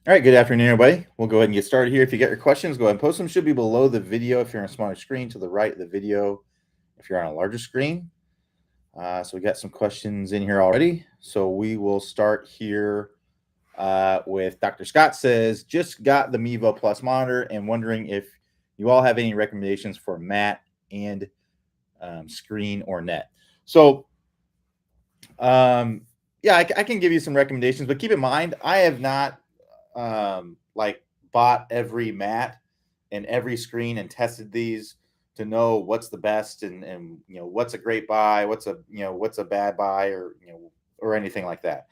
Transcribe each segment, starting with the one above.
All right, good afternoon, everybody. We'll go ahead and get started here. If you got your questions, go ahead and post them. Should be below the video if you're on a smaller screen, to the right of the video if you're on a larger screen. So we got some questions in here already. So we will start here with Dr. Scott says, just got the Mevo Plus monitor and wondering if you all have any recommendations for mat and screen or net. So yeah, I can give you some recommendations, but keep in mind, I have not like bought every mat and every screen and tested these to know what's the best and what's a great buy, what's a bad buy, or anything like that.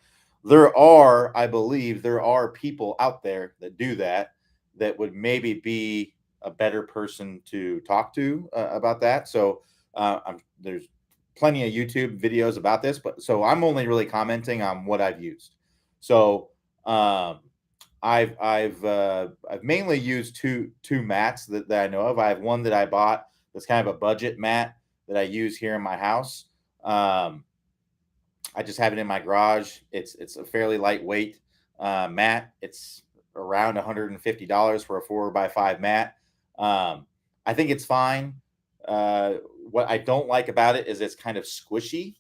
I believe there are people out there that do that, that would maybe be a better person to talk to about that. So there's plenty of YouTube videos about this, but so I'm only really commenting on what I've used. So um, I've mainly used two mats that I know of. I have one that I bought that's kind of a budget mat that I use here in my house. Um, I just have it in my garage. It's a fairly lightweight mat. It's around $150 for a 4x5 mat. I think it's fine. What I don't like about it is it's kind of squishy,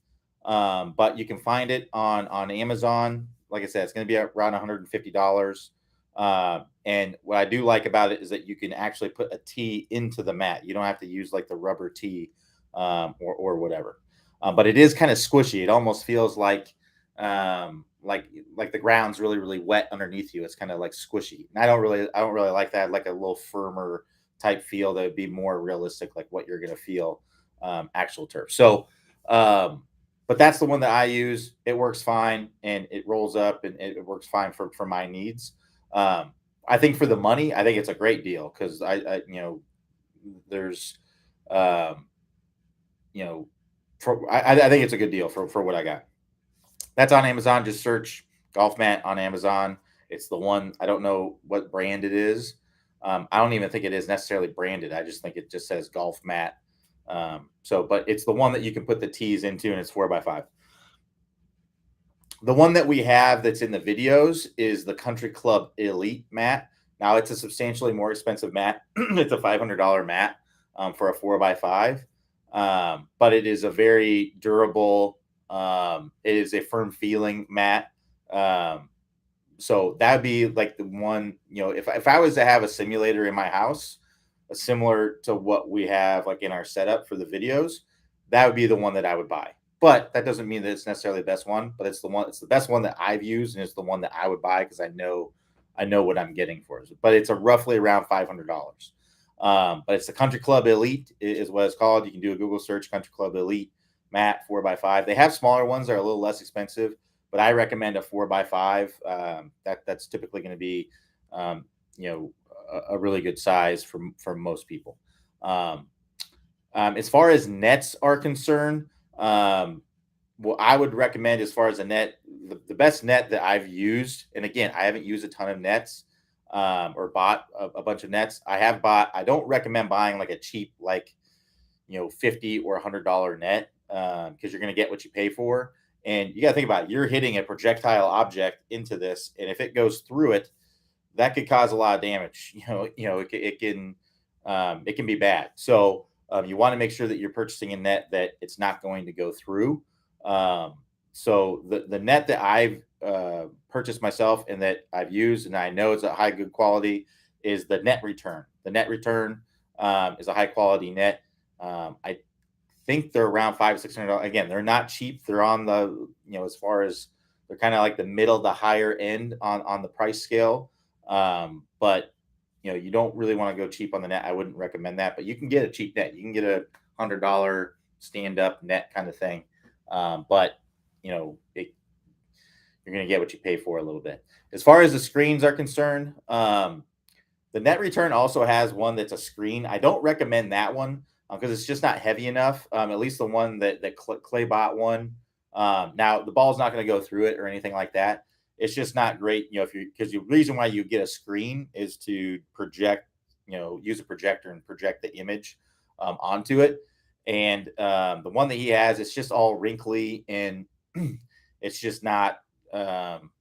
but you can find it on Amazon. Like I said, it's going to be around $150. And what I do like about it is that you can actually put a tee into the mat. You don't have to use like the rubber tee or whatever. But it is kind of squishy. It almost feels um, like like the ground's really wet underneath you. It's kind of like squishy. And I don't really like that. I like a little firmer type feel that would be more realistic, like what you're gonna feel actual turf. So, but that's the one that I use. It works fine and it rolls up and it works fine for my needs. Um, I think for the money, I think it's a great deal because there's um, you know I think it's a good deal for what I got. That's on Amazon. Just search golf mat on Amazon. It's the one. I don't know what brand it is. I don't even think it is necessarily branded. I just think it just says golf mat. But it's the one that you can put the tees into, and it's 4x5. The one that we have that's in the videos is the Country Club Elite mat. Now it's a substantially more expensive mat. It's a $500 mat for a 4x5, but it is a very durable. It is a firm feeling mat. Um, so that'd be like the one. If I was to have a simulator in my house, similar to what we have like in our setup for the videos, that would be the one that I would buy. But that doesn't mean that it's necessarily the best one, but it's the one. It's the best one that I've used, and it's the one that I would buy because I know what I'm getting for it. But it's a roughly around $500. But it's the Country Club Elite is what it's called. You can do a Google search, Country Club Elite mat 4x5. They have smaller ones that are a little less expensive, but I recommend a 4x5. That's typically going to be, um, you know, a really good size for most people. Um, as far as nets are concerned, um, what I would recommend as far as a net, the best net that I've used, and again, I haven't used a ton of nets or bought a bunch of nets. I don't recommend buying like a cheap, like, 50 or $100 net because you're going to get what you pay for. And you got to think about it. You're hitting a projectile object into this, and if it goes through it, that could cause a lot of damage. It can be bad. So you want to make sure that you're purchasing a net that it's not going to go through. Um, so the net that I've purchased myself and that I've used and I know it's a high good quality is the Net Return. The Net Return is a high quality net. I think they're around $500-600. Again, they're not cheap. They're on the as far as they're kind of like the middle to higher end on the price scale. But you don't really want to go cheap on the net. I wouldn't recommend that, but you can get a cheap net. You can get a $100 stand up net kind of thing. But you're going to get what you pay for a little bit. As far as the screens are concerned, the Net Return also has one that's a screen. I don't recommend that one because it's just not heavy enough. At least the one that Clay bought one. Now the ball's not going to go through it or anything like that. It's just not great, if you because the reason why you get a screen is to project, use a projector and project the image onto it. And the one that he has, it's just all wrinkly and it's just not. Um,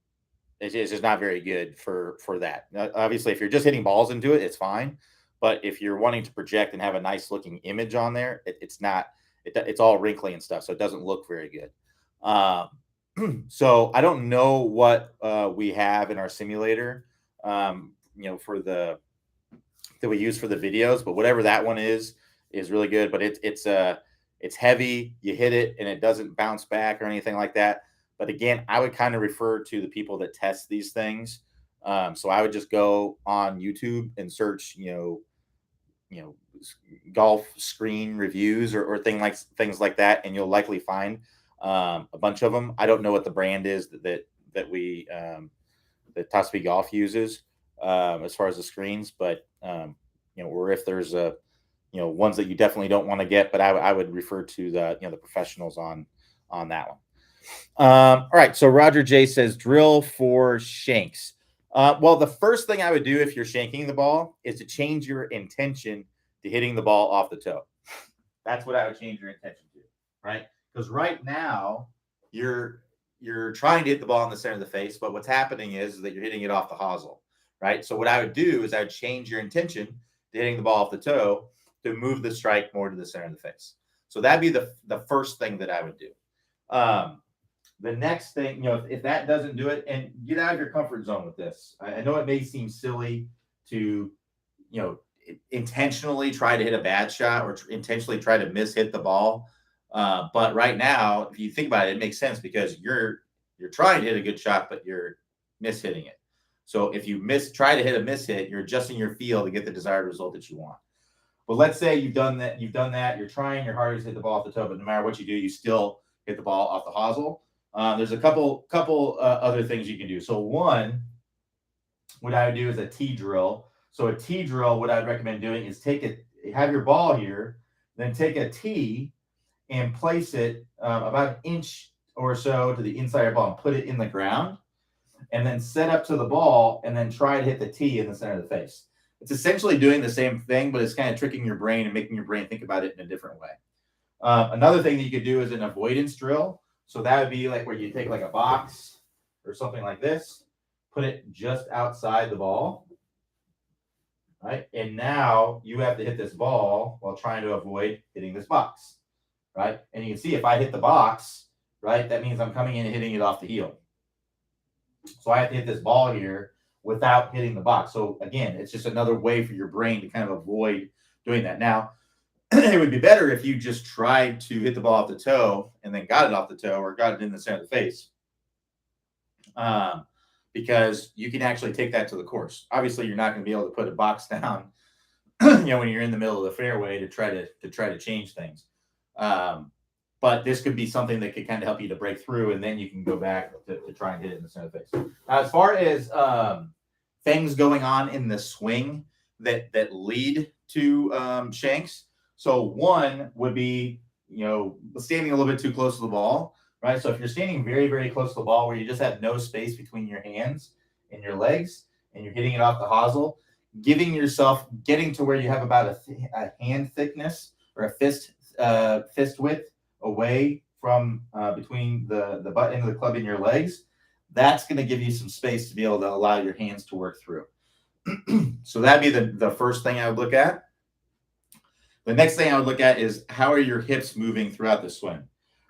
it's just not very good for that. Obviously, if you're just hitting balls into it, it's fine. But if you're wanting to project and have a nice looking image on there, it's not. It's all wrinkly and stuff, so it doesn't look very good. So I don't know what we have in our simulator, for the that we use for the videos, but whatever that one is really good. But it's heavy. You hit it and it doesn't bounce back or anything like that. But again, I would kind of refer to the people that test these things. So I would just go on YouTube and search, golf screen reviews or things like that, and you'll likely find a bunch of them. I don't know what the brand is that we that Tosby Golf uses as far as the screens, but or if there's ones that you definitely don't want to get, but I would refer to the professionals on that one. All right, so Roger J says drill for shanks. Well, the first thing I would do if you're shanking the ball is to change your intention to hitting the ball off the toe. That's what I would change your intention to, right? Because right now you're trying to hit the ball in the center of the face, but what's happening is that you're hitting it off the hosel, right? So what I would do is I would change your intention to hitting the ball off the toe to move the strike more to the center of the face. So that'd be the first thing that I would do. The next thing, if that doesn't do it, and get out of your comfort zone with this. I know it may seem silly to, intentionally try to hit a bad shot or intentionally try to hit the ball. But right now, if you think about it, it makes sense because you're trying to hit a good shot, but you're mishitting it. So if you try to hit a mishit, you're adjusting your feel to get the desired result that you want. But let's say you've done that, you're trying your hardest to hit the ball off the toe, but no matter what you do, you still hit the ball off the hosel. There's a couple other things you can do. So one, what I would do is a T drill. So a T drill, what I'd recommend doing is have your ball here, then take a T and place it about an inch or so to the inside of your ball and put it in the ground, and then set up to the ball and then try to hit the T in the center of the face. It's essentially doing the same thing, but it's kind of tricking your brain and making your brain think about it in a different way. Another thing that you could do is an avoidance drill. So that would be like where you take like a box or something like this, put it just outside the ball, right? And now you have to hit this ball while trying to avoid hitting this box, right? And you can see if I hit the box, right, that means I'm coming in and hitting it off the heel. So I have to hit this ball here without hitting the box. So again, it's just another way for your brain to kind of avoid doing that. Now, it would be better if you just tried to hit the ball off the toe and then got it off the toe or got it in the center of the face, because you can actually take that to the course. Obviously, you're not going to be able to put a box down, when you're in the middle of the fairway to try to change things. But this could be something that could kind of help you to break through, and then you can go back to try and hit it in the center of the face. Now, as far as things going on in the swing that lead to shanks. So one would be, standing a little bit too close to the ball, right? So if you're standing very, very close to the ball where you just have no space between your hands and your legs and you're hitting it off the hosel, getting to where you have about a hand thickness or a fist width away from between the butt end of the club and your legs, that's going to give you some space to be able to allow your hands to work through. So that'd be the first thing I would look at. The next thing I would look at is how are your hips moving throughout the swing?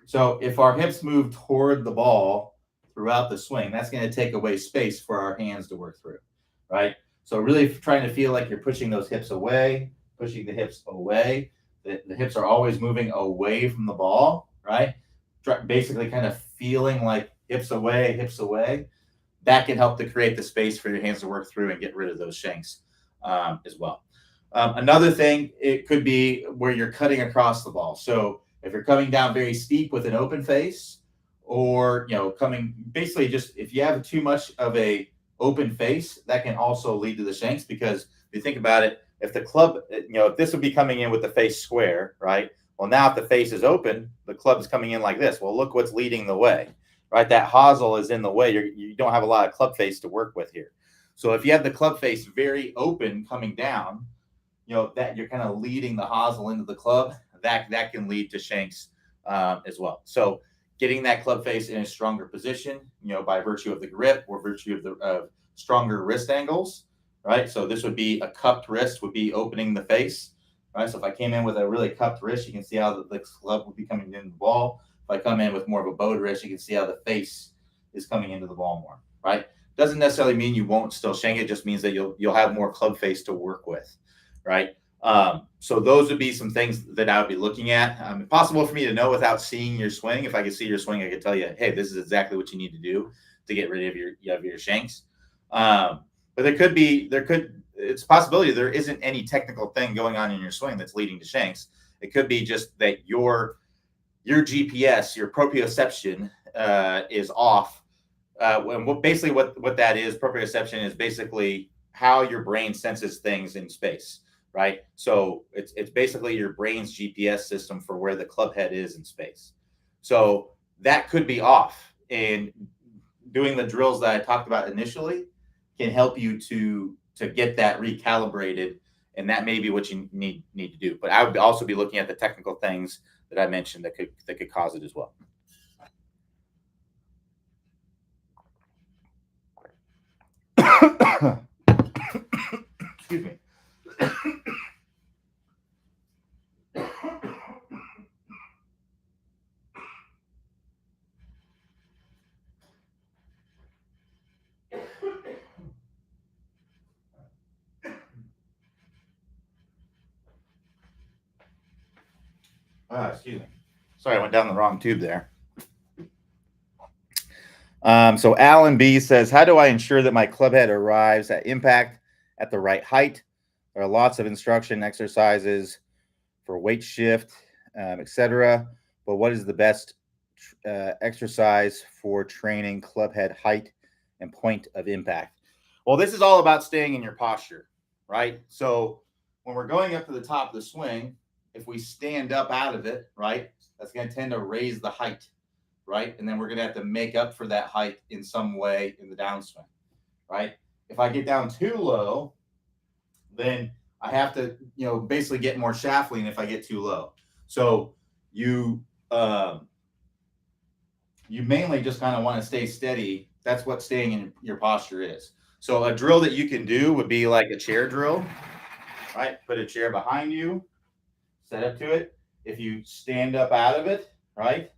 So if our hips move toward the ball throughout the swing, that's going to take away space for our hands to work through, right? So really trying to feel like you're pushing those hips away, pushing the hips away. The hips are always moving away from the ball, right? Basically kind of feeling like hips away. That can help to create the space for your hands to work through and get rid of those shanks as well. Another thing, it could be where you're cutting across the ball. So if you're coming down very steep with an open face, or coming basically just if you have too much of a open face, that can also lead to the shanks. Because if you think about it, if the club, if this would be coming in with the face square, right? Well, now if the face is open, the club is coming in like this. Well, look what's leading the way, right? That hosel is in the way. You don't have a lot of club face to work with here. So if you have the club face very open coming down, that you're kind of leading the hosel into the club, that can lead to shanks as well. So getting that club face in a stronger position, by virtue of the grip or virtue of stronger wrist angles, right? So this would be a cupped wrist would be opening the face, right? So if I came in with a really cupped wrist, you can see how the club would be coming into the ball. If I come in with more of a bowed wrist, you can see how the face is coming into the ball more, right? Doesn't necessarily mean you won't still shank it. Just means that you'll have more club face to work with, right? So those would be some things that I would be looking at. Possible for me to know without seeing your swing. If I could see your swing, I could tell you, hey, this is exactly what you need to do to get rid of your shanks. But it's a possibility there isn't any technical thing going on in your swing that's leading to shanks. It could be just that your GPS, your proprioception, is off. And what that is, proprioception is basically how your brain senses things in space, right? So it's basically your brain's GPS system for where the club head is in space. So that could be off, and doing the drills that I talked about initially can help you to get that recalibrated, and that may be what you need to do. But I would also be looking at the technical things that I mentioned that could cause it as well. Excuse me. Excuse me. Sorry, I went down the wrong tube there. So Alan B says, how do I ensure that my club head arrives at impact at the right height? There are lots of instruction exercises for weight shift, etc. But what is the best exercise for training club head height and point of impact? Well, this is all about staying in your posture, right? So when we're going up to the top of the swing, if we stand up out of it, right, that's going to tend to raise the height, right? And then we're going to have to make up for that height in some way in the downswing, right? If I get down too low, then I have to, basically get more shaft lean if I get too low. So you mainly just kind of want to stay steady. That's what staying in your posture is. So a drill that you can do would be like a chair drill, right? Put a chair behind you, set up to it. If you stand up out of it, right,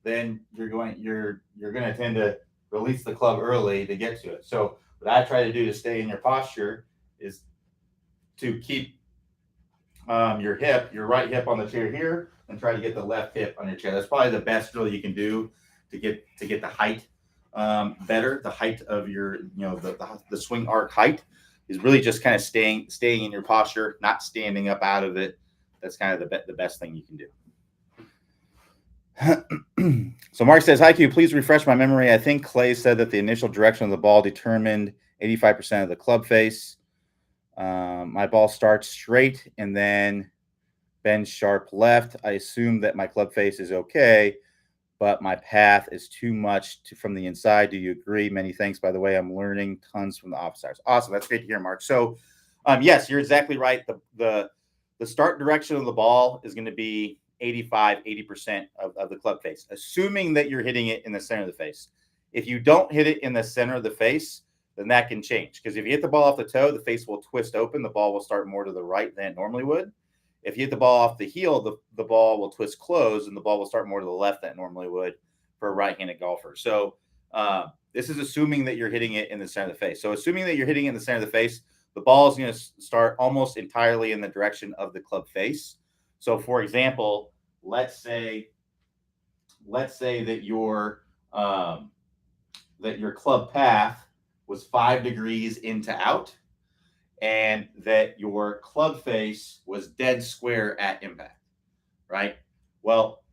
then you're going to tend to release the club early to get to it. So what I try to do to stay in your posture is to keep your right hip on the chair here, and try to get the left hip on your chair. That's probably the best drill you can do to get the height better. The height of your, the swing arc height is really just kind of staying in your posture, not standing up out of it. That's kind of the best thing you can do. So Mark says, hi, Q, please refresh my memory. I think Clay said that the initial direction of the ball determined 85% of the club face. My ball starts straight and then bends sharp left. I assume that my club face is okay, but my path is too much from the inside. Do you agree? Many thanks. By the way, I'm learning tons from the office. Awesome. That's great to hear, Mark. So yes, you're exactly right. The start direction of the ball is going to be 80% of the club face, assuming that you're hitting it in the center of the face. If you don't hit it in the center of the face, then that can change. Because if you hit the ball off the toe, the face will twist open. The ball will start more to the right than it normally would. If you hit the ball off the heel, the ball will twist closed, and the ball will start more to the left than it normally would for a right-handed golfer. So this is assuming that you're hitting it in the center of the face. So assuming that you're hitting it in the center of the face, the ball is going to start almost entirely in the direction of the club face. So, for example, let's say that your club path was 5 degrees into out, and that your club face was dead square at impact, right? Well,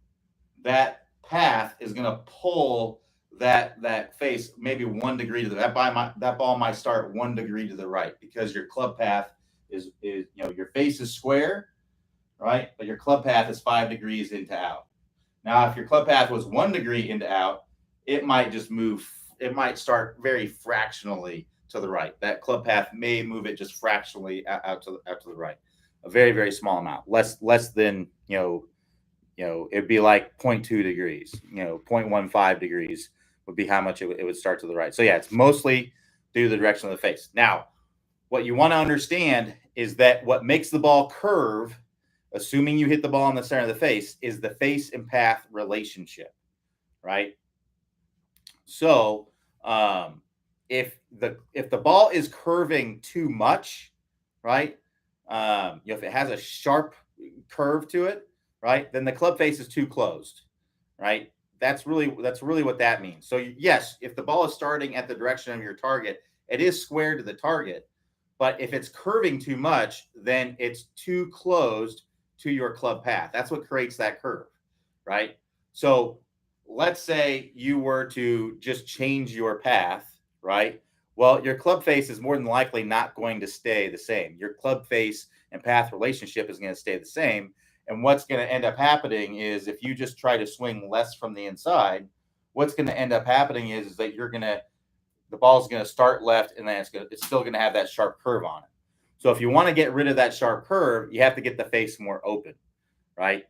that path is going to pull that face maybe 1 degree to that ball might start 1 degree to the right, because your club path is your face is square, right? But your club path is 5 degrees into out. Now, if your club path was 1 degree into out, it might just move. It might start very fractionally to the right. That club path may move it just fractionally out to the right, a very, very small amount, less than it'd be like 0.2 degrees, 0.15 degrees would be how much it would start to the right. So yeah, it's mostly due to the direction of the face. Now, what you want to understand is that what makes the ball curve, assuming you hit the ball in the center of the face, is the face and path relationship, right? So if the ball is curving too much, right? If it has a sharp curve to it, right, then the club face is too closed, right? That's really what that means. So yes, if the ball is starting at the direction of your target, it is square to the target. But if it's curving too much, then it's too closed to your club path. That's what creates that curve, right? So let's say you were to just change your path, right? Well, your club face is more than likely not going to stay the same. Your club face and path relationship is going to stay the same. And what's going to end up happening is if you just try to swing less from the inside, what's going to end up happening is that the ball's going to start left, and then it's still going to have that sharp curve on it. So if you want to get rid of that sharp curve, you have to get the face more open, right?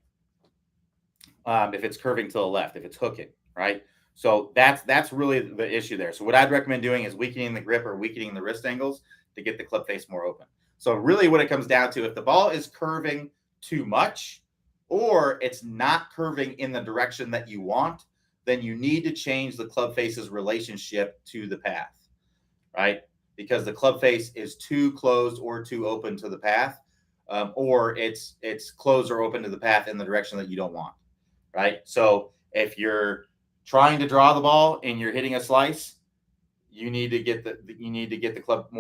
If it's curving to the left, if it's hooking, right? So that's really the issue there. So what I'd recommend doing is weakening the grip or weakening the wrist angles to get the club face more open. So really what it comes down to, if the ball is curving too much or it's not curving in the direction that you want, then you need to change the club face's relationship to the path, right? Because the club face is too closed or too open to the path, or it's closed or open to the path in the direction that you don't want, right? So if you're trying to draw the ball and you're hitting a slice, you need to get the club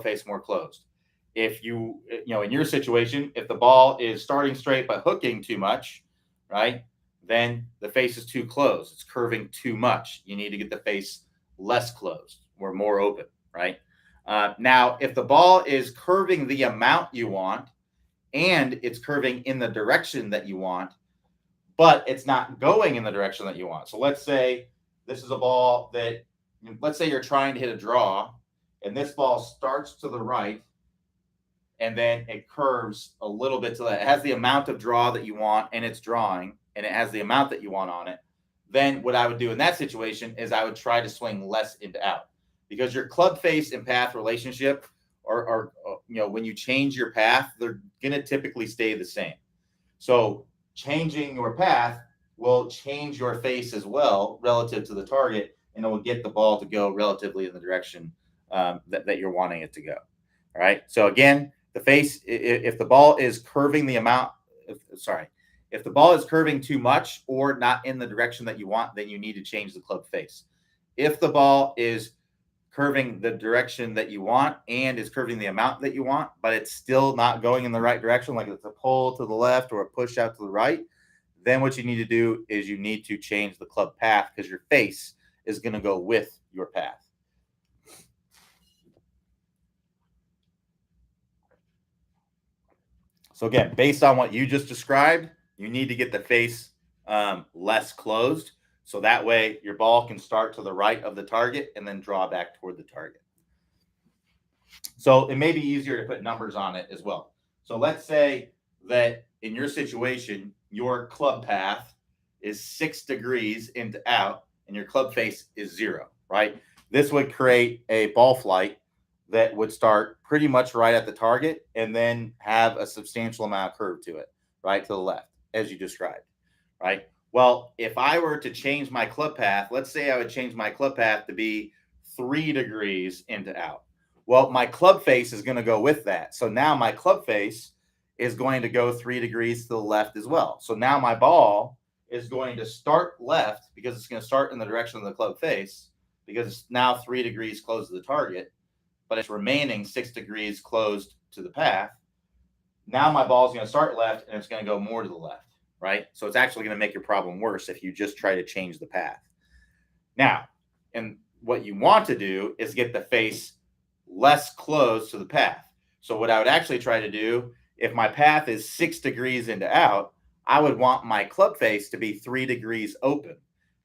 face more closed. If in your situation, if the ball is starting straight but hooking too much, right, then the face is too closed. It's curving too much. You need to get the face less closed or more open, right? Now, if the ball is curving the amount you want and it's curving in the direction that you want, but it's not going in the direction that you want. So let's say this is a ball that, let's say you're trying to hit a draw, and this ball starts to the right, and then it curves a little bit to that. It has the amount of draw that you want, and it's drawing, and it has the amount that you want on it. Then what I would do in that situation is I would try to swing less into out, because your club face and path relationship are when you change your path, they're going to typically stay the same. So changing your path will change your face as well relative to the target, and it will get the ball to go relatively in the direction that you're wanting it to go. All right. So again, the face, if the ball is curving if the ball is curving too much or not in the direction that you want, then you need to change the club face. If the ball is curving the direction that you want and is curving the amount that you want, but it's still not going in the right direction, like it's a pull to the left or a push out to the right, then what you need to do is you need to change the club path, because your face is going to go with your path. So again, based on what you just described, you need to get the face less closed. So that way your ball can start to the right of the target and then draw back toward the target. So it may be easier to put numbers on it as well. So let's say that in your situation, your club path is 6 degrees into out and your club face is 0, right? This would create a ball flight that would start pretty much right at the target and then have a substantial amount of curve to it, right to the left, as you described, right? Well, if I were to change my club path, let's say I would change my club path to be 3 degrees into out. Well, my club face is going to go with that. So now my club face is going to go 3 degrees to the left as well. So now my ball is going to start left because it's going to start in the direction of the club face, because it's now 3 degrees close to the target, but it's remaining 6 degrees closed to the path. Now my ball is going to start left and it's going to go more to the left, right? So it's actually going to make your problem worse if you just try to change the path. Now, and what you want to do is get the face less closed to the path. So what I would actually try to do, if my path is 6 degrees into out, I would want my club face to be 3 degrees open.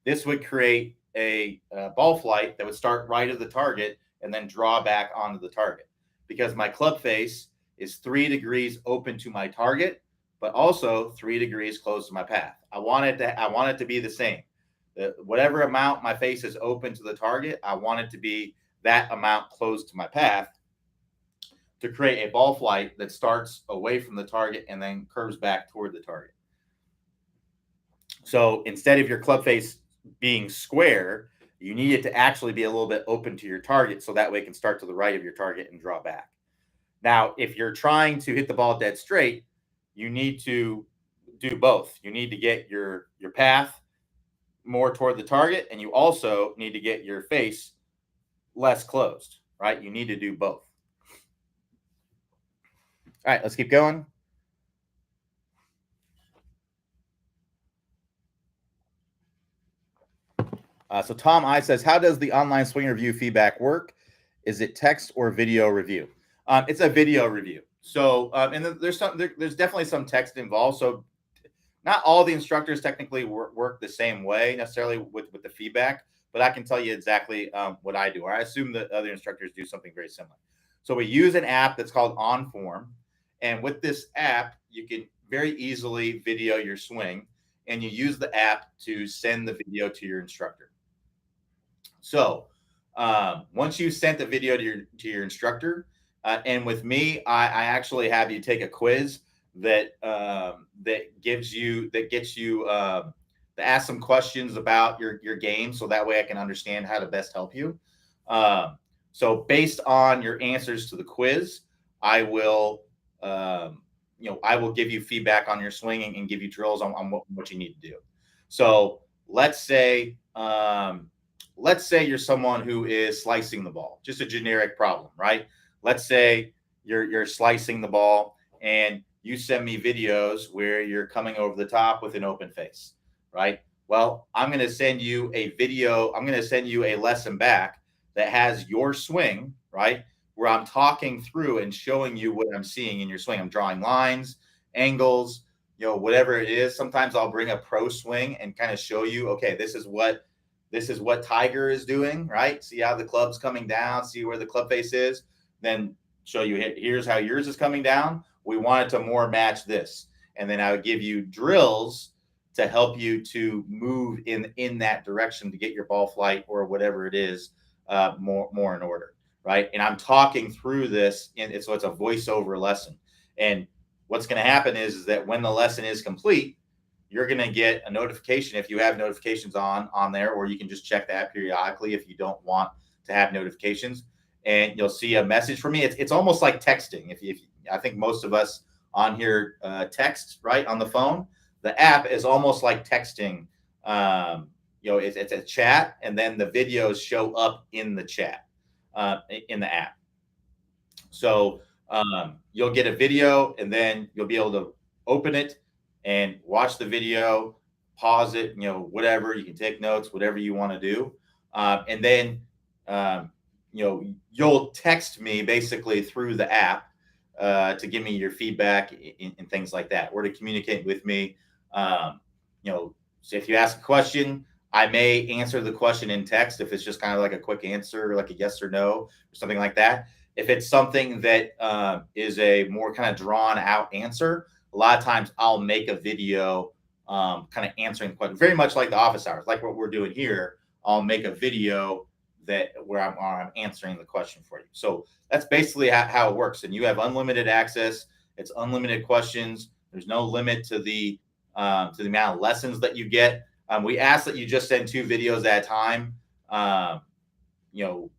This would create a ball flight that would start right of the target and then draw back onto the target, because my club face is 3 degrees open to my target, but also 3 degrees close to my path. I want it to be the same. Whatever amount my face is open to the target, I want it to be that amount close to my path to create a ball flight that starts away from the target and then curves back toward the target. So instead of your club face being square, you need it to actually be a little bit open to your target, so that way it can start to the right of your target and draw back. Now, if you're trying to hit the ball dead straight, you need to do both. You need to get your path more toward the target, and you also need to get your face less closed, right? You need to do both. All right, let's keep going. So Tom I says, how does the online swing review feedback work? Is it text or video review? It's a video review. So, and there's definitely some text involved. So not all the instructors technically work the same way necessarily with the feedback, but I can tell you exactly what I do. Or I assume that other instructors do something very similar. So we use an app that's called OnForm. And with this app, you can very easily video your swing, and you use the app to send the video to your instructor. So once you sent the video to your instructor, and with me, I actually have you take a quiz that gets you to ask some questions about your game, so that way I can understand how to best help you. So based on your answers to the quiz, I will give you feedback on your swinging and give you drills on what you need to do. So let's say you're someone who is slicing the ball, just a generic problem, right? Let's say you're slicing the ball and you send me videos where you're coming over the top with an open face, right? Well, I'm going to send you a video. I'm going to send you a lesson back that has your swing, right? Where I'm talking through and showing you what I'm seeing in your swing. I'm drawing lines, angles, whatever it is. Sometimes I'll bring a pro swing and kind of show you, okay, this is what Tiger is doing, right? See how the club's coming down, see where the club face is, then show you here's how yours is coming down. We want it to more match this. And then I would give you drills to help you to move in that direction to get your ball flight or whatever it is more in order, right? And I'm talking through this, and so it's a voiceover lesson. And what's going to happen is that when the lesson is complete, you're going to get a notification if you have notifications on there, or you can just check that periodically if you don't want to have notifications. And you'll see a message from me. It's almost like texting. If I think most of us on here text, right, on the phone. The app is almost like texting. It's a chat, and then the videos show up in the chat in the app. So you'll get a video, and then you'll be able to open it and watch the video, pause it, whatever. You can take notes, whatever you want to do. And then, you'll text me basically through the app to give me your feedback and things like that, or to communicate with me. So if you ask a question, I may answer the question in text if it's just kind of like a quick answer, like a yes or no, or something like that. If it's something that is a more kind of drawn out answer, a lot of times I'll make a video kind of answering the question, very much like the office hours, like what we're doing here. I'll make a video where I'm answering the question for you. So that's basically how it works. And you have unlimited access. It's unlimited questions. There's no limit to the amount of lessons that you get. We ask that you just send 2 videos at a time,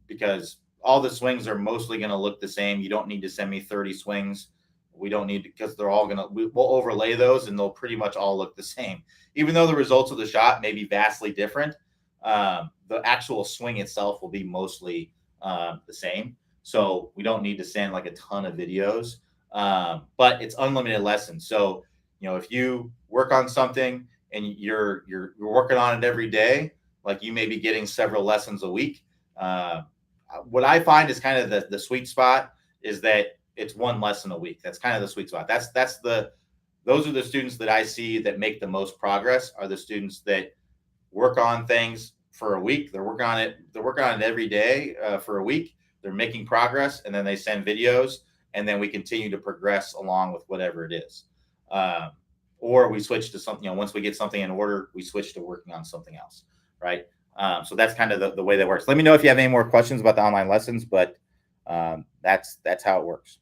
because all the swings are mostly going to look the same. You don't need to send me 30 swings. We don't need to, because they're all we'll overlay those and they'll pretty much all look the same. Even though the results of the shot may be vastly different, the actual swing itself will be mostly the same. So we don't need to send like a ton of videos, but it's unlimited lessons. So, if you work on something and you're working on it every day, like you may be getting several lessons a week. What I find is kind of the sweet spot is that it's 1 lesson a week. That's kind of the sweet spot. Those are the students that I see that make the most progress, are the students that work on things for a week. They're working on it every day for a week. They're making progress, and then they send videos, and then we continue to progress along with whatever it is. or we switch to something. Once we get something in order, we switch to working on something else, right? So that's kind of the way that works. Let me know if you have any more questions about the online lessons, but that's how it works.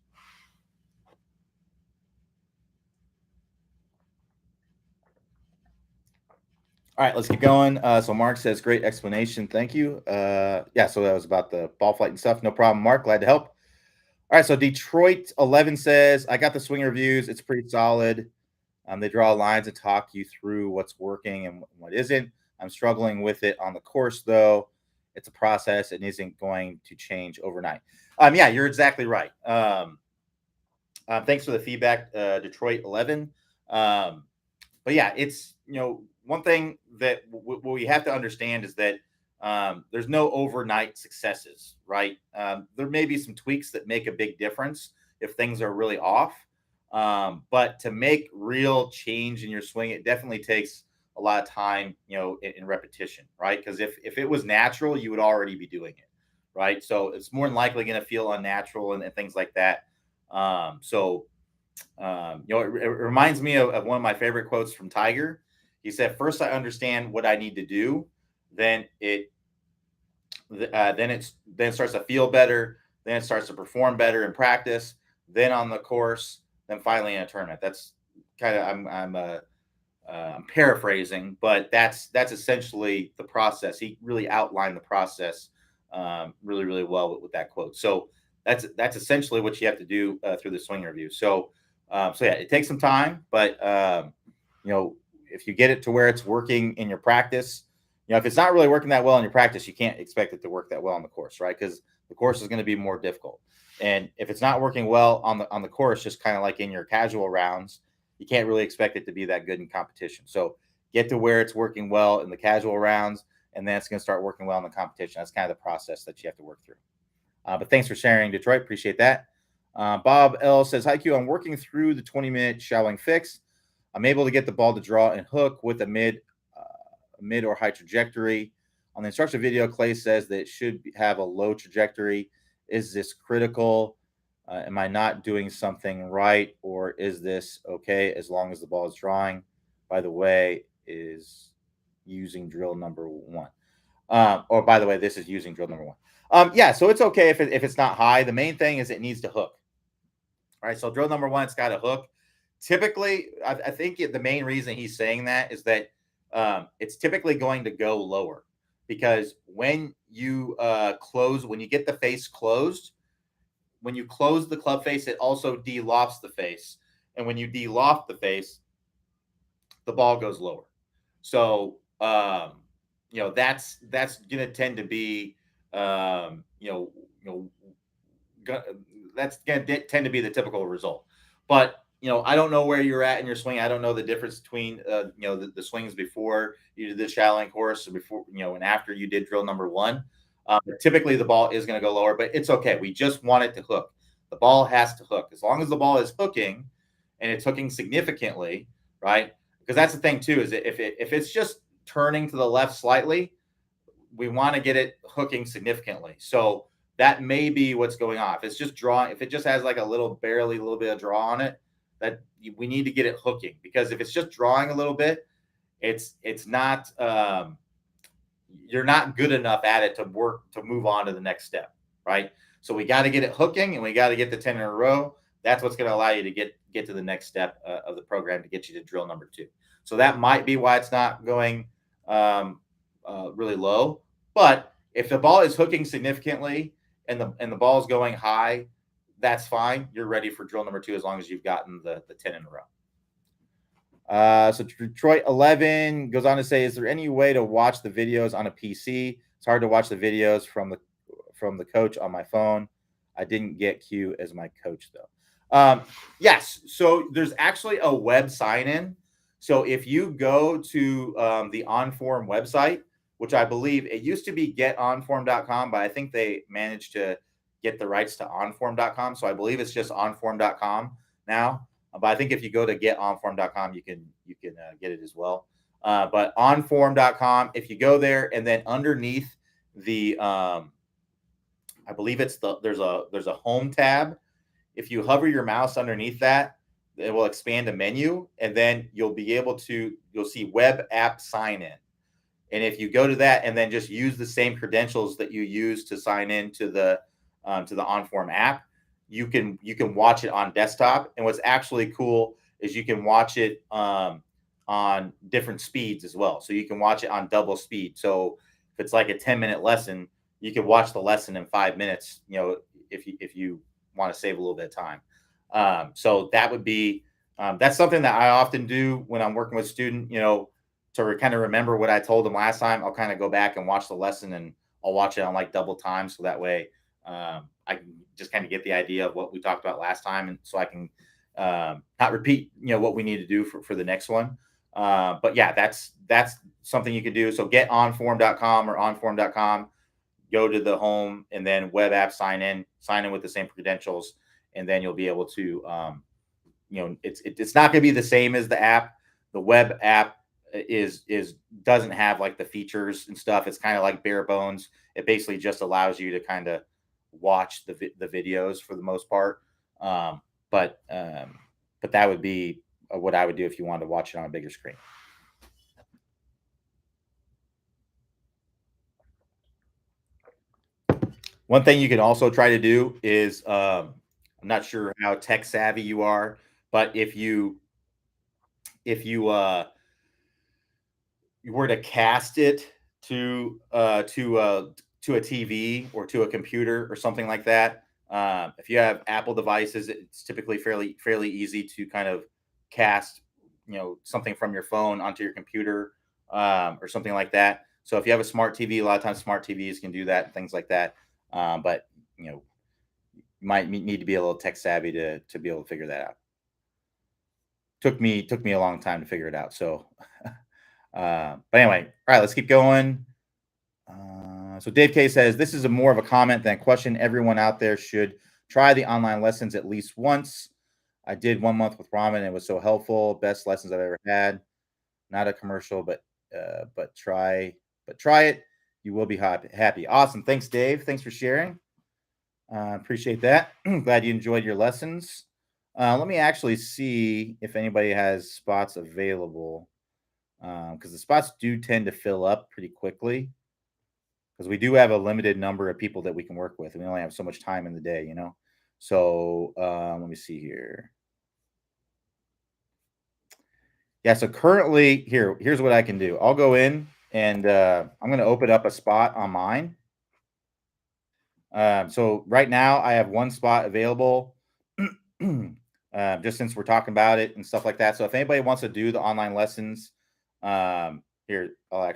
All right, let's keep going. So Mark says, great explanation. Thank you. Yeah, so that was about the ball flight and stuff. No problem, Mark. Glad to help. All right, so Detroit 11 says, I got the swing reviews. It's pretty solid. They draw lines and talk you through what's working and what isn't. I'm struggling with it on the course, though. It's a process and isn't going to change overnight. Yeah, you're exactly right. Thanks for the feedback, Detroit 11. But yeah, it's, one thing that what we have to understand is that there's no overnight successes, right? There may be some tweaks that make a big difference if things are really off. But to make real change in your swing, it definitely takes a lot of time, in repetition, right? Because if it was natural, you would already be doing it, right? So it's more than likely going to feel unnatural and things like that. It reminds me of one of my favorite quotes from Tiger. He said, "First, I understand what I need to do, then it starts to feel better, then it starts to perform better in practice, then on the course, then finally in a tournament." That's kind of I'm paraphrasing, but that's essentially the process. He really outlined the process really really well with that quote. So that's essentially what you have to do through the swing review. So yeah, it takes some time, but if you get it to where it's working in your practice, if it's not really working that well in your practice, you can't expect it to work that well on the course, right? Because the course is going to be more difficult. And if it's not working well on the course, just kind of like in your casual rounds, you can't really expect it to be that good in competition. So get to where it's working well in the casual rounds, and then it's going to start working well in the competition. That's kind of the process that you have to work through. But thanks for sharing, Detroit. Appreciate that. Bob L says, "Hi Q, I'm working through the 20-minute showing fix. I'm able to get the ball to draw and hook with a mid or high trajectory. On the instruction video, Clay says that it should have a low trajectory. Is this critical? Am I not doing something right, or is this okay as long as the ball is drawing? By the way, is using drill number one. Or by the way, this is using drill number one. Yeah, so it's okay if it's not high. The main thing is it needs to hook. All right, so drill number one, it's got to hook. Typically, I think the main reason he's saying that is that it's typically going to go lower, because when you when you get the face closed, when you close the club face, it also de-lofts the face. And when you de-loft the face, the ball goes lower. So, that's going to tend to be, that's going to tend to be the typical result. But, I don't know where you're at in your swing. I don't know the difference between, the swings before you did the shallowing course, or before, and after you did drill number one. Typically, the ball is going to go lower, but it's okay. We just want it to hook. The ball has to hook. As long as the ball is hooking, and it's hooking significantly, right? Because that's the thing too, is that if it's just turning to the left slightly, we want to get it hooking significantly. So that may be what's going on. If it's just drawing, if it just has like a little bit of draw on it, that we need to get it hooking. Because if it's just drawing a little bit, it's not you're not good enough at it to move on to the next step, right? So we got to get it hooking, and we got to get the 10 in a row. That's what's going to allow you to get to the next step of the program, to get you to drill number two. So that might be why it's not going really low. But if the ball is hooking significantly and the ball is going high, that's fine. You're ready for drill number two as long as you've gotten the 10 in a row. So Detroit 11 goes on to say, "Is there any way to watch the videos on a PC? It's hard to watch the videos from the coach on my phone. I didn't get Q as my coach though." Yes. So there's actually a web sign-in. So if you go to the OnForm website, which I believe it used to be getonform.com, but I think they managed to get the rights to onform.com. So I believe it's just onform.com now. But I think if you go to getonform.com, you can get it as well. But onform.com, if you go there, and then underneath the I believe there's a home tab. If you hover your mouse underneath that, expand a menu, and then you'll see web app sign in. And if you go to that and then just use the same credentials that you use to sign in to the OnForm app, you can watch it on desktop. And what's actually cool is you can watch it on different speeds as well. So you can watch it on double speed. So if it's like a 10-minute lesson, you can watch the lesson in 5 minutes. If you want to save a little bit of time. So that would be that's something that I often do when I'm working with student. To kind of remember what I told them last time, I'll kind of go back and watch the lesson, and I'll watch it on like double time. So that way I can just kind of get the idea of what we talked about last time. And so I can not repeat, what we need to do for the next one. But yeah, that's something you can do. So get onform.com or onform.com, go to the home, and then web app sign in with the same credentials. And then you'll be able to, it's not going to be the same as the app. The web app is doesn't have like the features and stuff. It's kind of like bare bones. It basically just allows you to kind of watch the videos for the most part. But that would be what I would do if you wanted to watch it on a bigger screen. One thing you can also try to do is, I'm not sure how tech savvy you are, but if you were to cast it to a TV or to a computer or something like that, if you have Apple devices, it's typically fairly easy to kind of cast something from your phone onto your computer, or something like that. So if you have a smart TV, a lot of times smart TVs can do that and things like that. But you might need to be a little tech savvy to be able to figure that out. Took me a long time to figure it out. So, but anyway, all right, let's keep going. So Dave K says, this is more of a comment than a question. Everyone out there should try the online lessons at least once. I did 1 month with Ramen, and it was so helpful. Best lessons I've ever had. Not a commercial, but try it. You will be happy. Awesome. Thanks, Dave. Thanks for sharing. Appreciate that. Glad you enjoyed your lessons. Let me actually see if anybody has spots available, because the spots do tend to fill up pretty quickly, because we do have a limited number of people that we can work with, and we only have so much time in the day. So let me see here. Yeah, so currently here's what I can do. I'll go in and I'm going to open up a spot on mine. So right now I have one spot available, just since we're talking about it and stuff like that. So if anybody wants to do the online lessons, here, I'll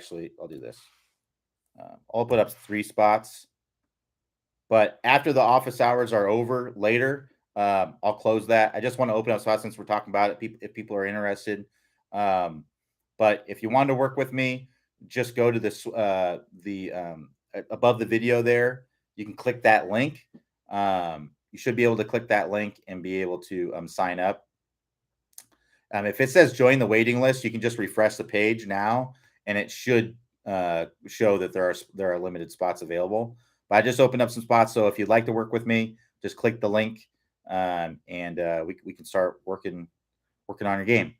do this. I'll put up 3 spots, but after the office hours are over later, I'll close that. I just want to open up spots since we're talking about it, if people are interested. But if you want to work with me, just go to this, above the video there. You can click that link. You should be able to click that link and be able to sign up. If it says join the waiting list, you can just refresh the page now, and it should show that there are limited spots available. But I just opened up some spots, so if you'd like to work with me, just click the link, and we can start working on your game.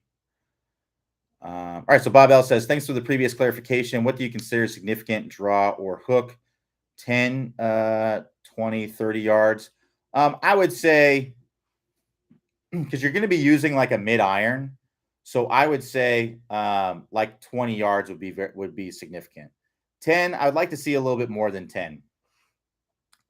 All right, so Bob L says, thanks for the previous clarification. What do you consider significant draw or hook? 10, 20, 30 yards. I would say, because you're going to be using like a mid iron, so I would say like 20 yards would be significant. 10, I would like to see a little bit more than 10.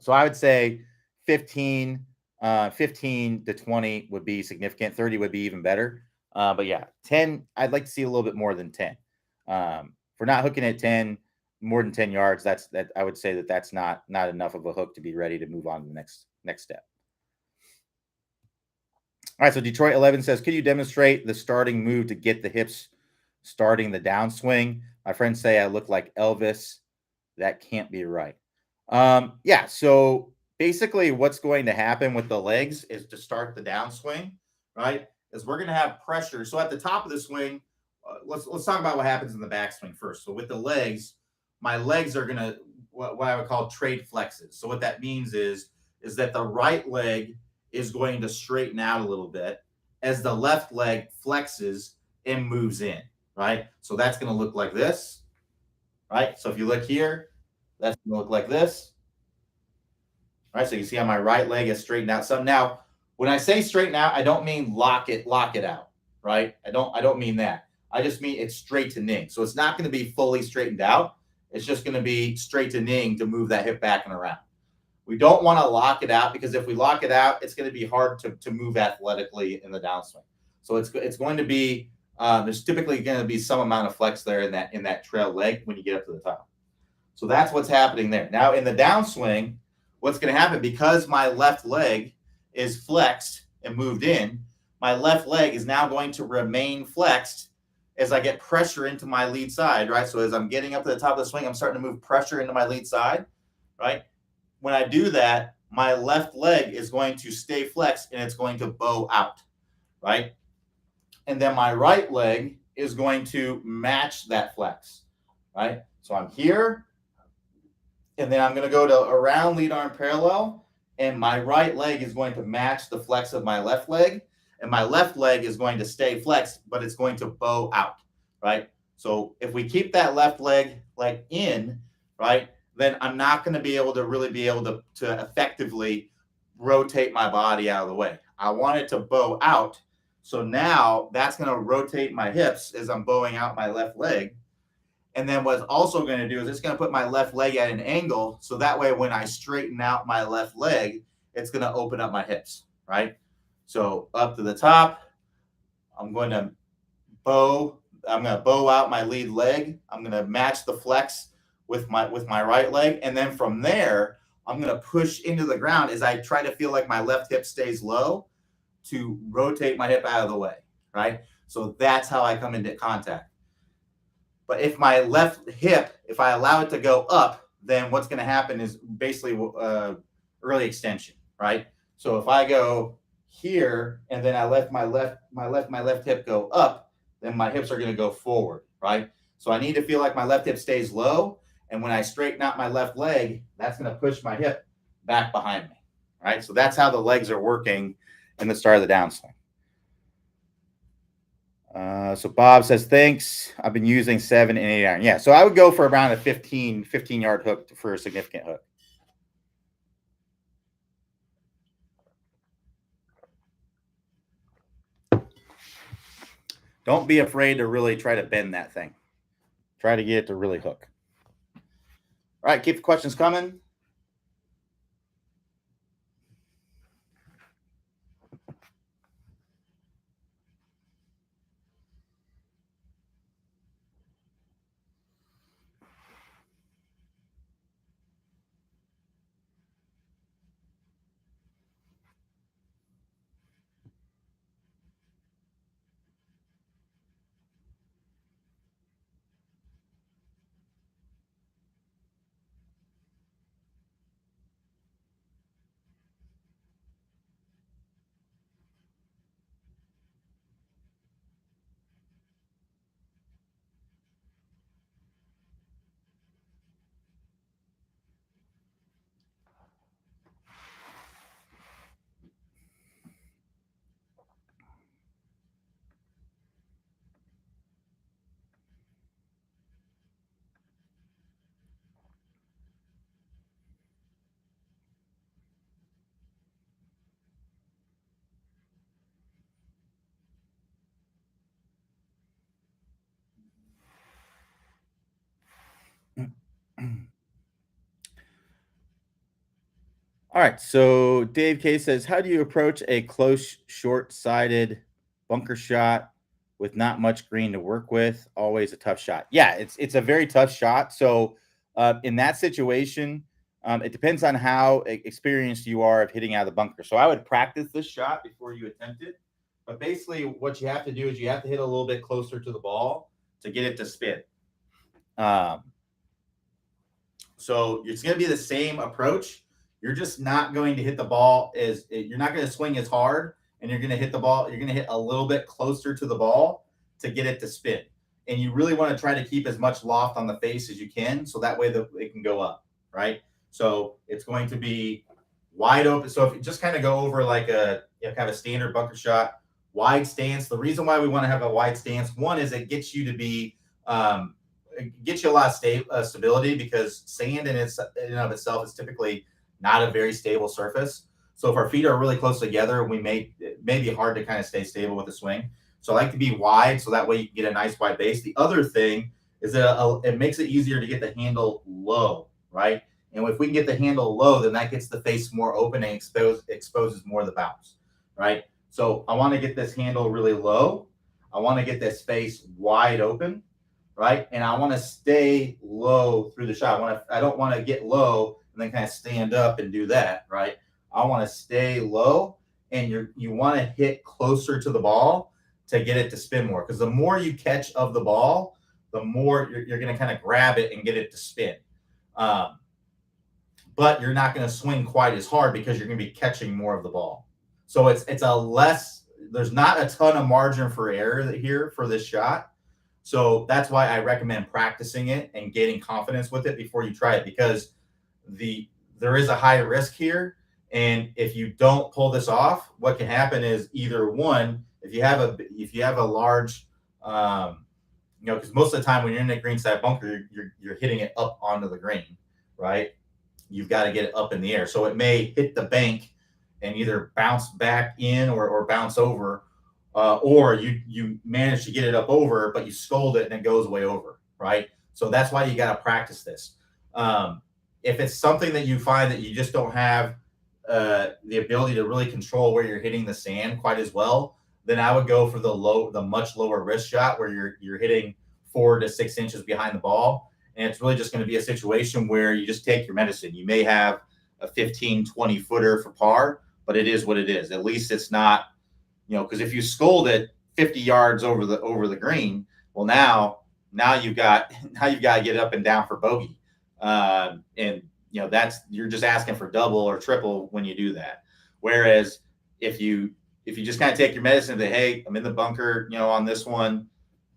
So I would say 15 to 20 would be significant. 30 would be even better. But yeah, 10, I'd like to see a little bit more than 10. For not hooking at 10, more than 10 yards, that I would say that's not enough of a hook to be ready to move on to the next step. All right, so Detroit 11 says, could you demonstrate the starting move to get the hips starting the downswing? My friends say I look like Elvis. That can't be right. Yeah, so basically what's going to happen with the legs is to start the downswing, right? Is we're going to have pressure. So at the top of the swing, let's talk about what happens in the backswing first. So with the legs, my legs are going to what I would call trade flexes. So what that means is that the right leg is going to straighten out a little bit, as the left leg flexes and moves in, right? So that's going to look like this, right? So if you look here, that's going to look like this, right? So you see how my right leg is straightened out some. Now, when I say straighten out, I don't mean lock it out, right? I don't mean that. I just mean it's straightening. So it's not going to be fully straightened out. It's just going to be straightening to move that hip back and around. We don't want to lock it out, because if we lock it out, it's going to be hard to move athletically in the downswing. So it's going to be there's typically going to be some amount of flex there in that trail leg when you get up to the top. So that's what's happening there. Now in the downswing, what's going to happen, because my left leg is flexed and moved in, my left leg is now going to remain flexed as I get pressure into my lead side, right? So as I'm getting up to the top of the swing, I'm starting to move pressure into my lead side, right? When I do that, my left leg is going to stay flexed and it's going to bow out, right? And then my right leg is going to match that flex, right? So I'm here, and then I'm going to go to around lead arm parallel, and my right leg is going to match the flex of my left leg, and my left leg is going to stay flexed, but it's going to bow out, right? So if we keep that left leg like in, right, then I'm not going to be able to effectively rotate my body out of the way. I want it to bow out. So now that's going to rotate my hips as I'm bowing out my left leg. And then what's also going to do is it's going to put my left leg at an angle. So that way, when I straighten out my left leg, it's going to open up my hips, right? So up to the top, I'm going to bow out my lead leg. I'm going to match the flex with my right leg. And then from there, I'm going to push into the ground as I try to feel like my left hip stays low to rotate my hip out of the way, right? So that's how I come into contact. But if my left hip, if I allow it to go up, then what's going to happen is basically early extension, right? So if I go here and then I let my left hip go up, then my hips are going to go forward, right? So I need to feel like my left hip stays low, and when I straighten out my left leg, that's going to push my hip back behind me, right? So that's how the legs are working in the start of the downswing. So Bob says, thanks. I've been using 7 and 8 iron. Yeah, so I would go for around a 15-yard hook for a significant hook. Don't be afraid to really try to bend that thing. Try to get it to really hook. All right, keep the questions coming. All right, so Dave K says, how do you approach a close, short-sided bunker shot with not much green to work with? Always a tough shot. Yeah, it's a very tough shot. So in that situation, it depends on how experienced you are of hitting out of the bunker. So I would practice this shot before you attempt it. But basically, what you have to do is you have to hit a little bit closer to the ball to get it to spin. So it's going to be the same approach. You're just not going to hit the ball you're not going to swing as hard, and you're going to hit the ball. You're going to hit a little bit closer to the ball to get it to spin. And you really want to try to keep as much loft on the face as you can, so that way it can go up, right? So it's going to be wide open. So if you just kind of go over like a kind of standard bunker shot, wide stance. The reason why we want to have a wide stance, one is it gets you to be, it gets you a lot of stability, because sand in and of itself is typically not a very stable surface. So if our feet are really close together, it may be hard to kind of stay stable with the swing. So I like to be wide, so that way you can get a nice wide base. The other thing is that it makes it easier to get the handle low, right? And if we can get the handle low, then that gets the face more open and exposes more of the bounce, right? So I want to get this handle really low. I want to get this face wide open, right? And I want to stay low through the shot. I don't want to get low and then kind of stand up and do that, right? I want to stay low, and you want to hit closer to the ball to get it to spin more, because the more you catch of the ball, the more you're going to kind of grab it and get it to spin. But you're not going to swing quite as hard because you're going to be catching more of the ball. So there's not a ton of margin for error here for this shot. So that's why I recommend practicing it and getting confidence with it before you try it, because there is a high risk here. And if you don't pull this off, what can happen is either one, if you have a large, because most of the time when you're in a greenside bunker, you're hitting it up onto the green, right? You've got to get it up in the air. So it may hit the bank and either bounce back in or bounce over, or you manage to get it up over, but you scold it and it goes way over, right? So that's why you got to practice this. If it's something that you find that you just don't have the ability to really control where you're hitting the sand quite as well, then I would go for the much lower risk shot where you're hitting 4 to 6 inches behind the ball. And it's really just going to be a situation where you just take your medicine. You may have a 15, 20 footer for par, but it is what it is. At least it's not, because if you scold it 50 yards over the green, well, now you've got to get up and down for bogey. And you're just asking for double or triple when you do that. Whereas if you just kind of take your medicine and say, hey, I'm in the bunker, on this one,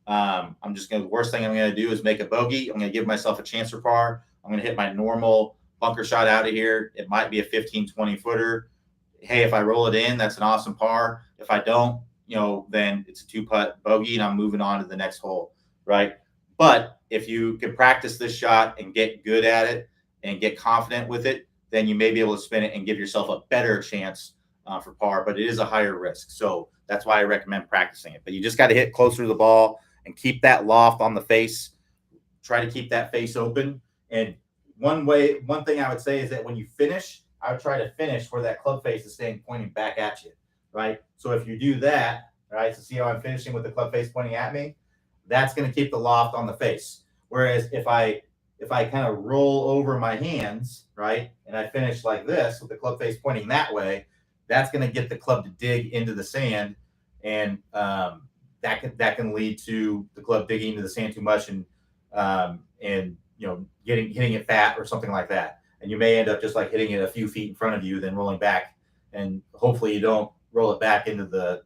the worst thing I'm going to do is make a bogey. I'm going to give myself a chance for par. I'm going to hit my normal bunker shot out of here. It might be a 15, 20 footer. Hey, if I roll it in, that's an awesome par. If I don't, then it's a 2-putt bogey and I'm moving on to the next hole, right? But if you can practice this shot and get good at it and get confident with it, then you may be able to spin it and give yourself a better chance for par, but it is a higher risk. So that's why I recommend practicing it. But you just got to hit closer to the ball and keep that loft on the face. Try to keep that face open. And one thing I would say is that when you finish, I would try to finish where that club face is staying pointing back at you, right? So if you do that, right, so see how I'm finishing with the club face pointing at me? That's going to keep the loft on the face. Whereas if I kind of roll over my hands, right, and I finish like this with the club face pointing that way, that's going to get the club to dig into the sand, and that can lead to the club digging into the sand too much and hitting it fat or something like that. And you may end up just like hitting it a few feet in front of you, then rolling back, and hopefully you don't roll it back into the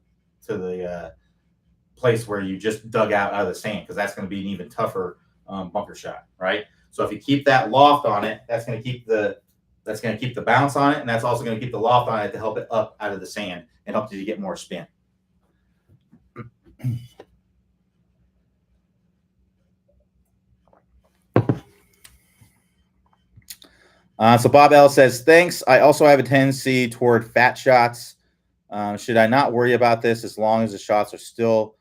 place where you just dug out of the sand, because that's going to be an even tougher bunker shot, right? So if you keep that loft on it, that's going to keep the bounce on it, and that's also going to keep the loft on it to help it up out of the sand and help you to get more spin. So Bob L says, thanks. I also have a tendency toward fat shots. Should I not worry about this as long as the shots are still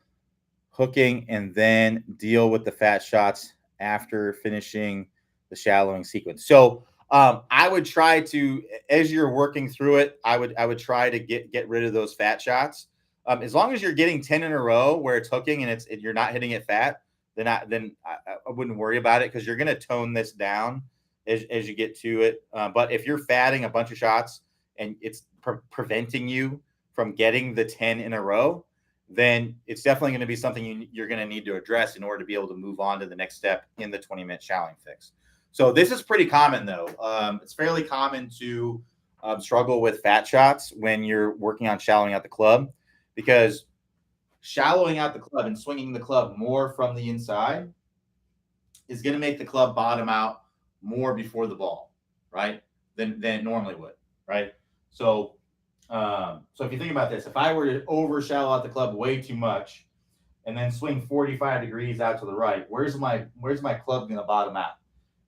hooking, and then deal with the fat shots after finishing the shallowing sequence? So I would try to, as you're working through it, I would try to get rid of those fat shots. As long as you're getting 10 in a row where it's hooking and you're not hitting it fat, then I wouldn't worry about it, because you're going to tone this down as you get to it. But if you're fatting a bunch of shots and it's preventing you from getting the 10 in a row, then it's definitely going to be something you're going to need to address in order to be able to move on to the next step in the 20-minute shallowing fix. So this is pretty common, though. It's fairly common to struggle with fat shots when you're working on shallowing out the club, because shallowing out the club and swinging the club more from the inside is going to make the club bottom out more before the ball, right, than it normally would, right? So So if you think about this, if I were to over shallow out the club way too much and then swing 45 degrees out to the right, where's my club going to bottom out?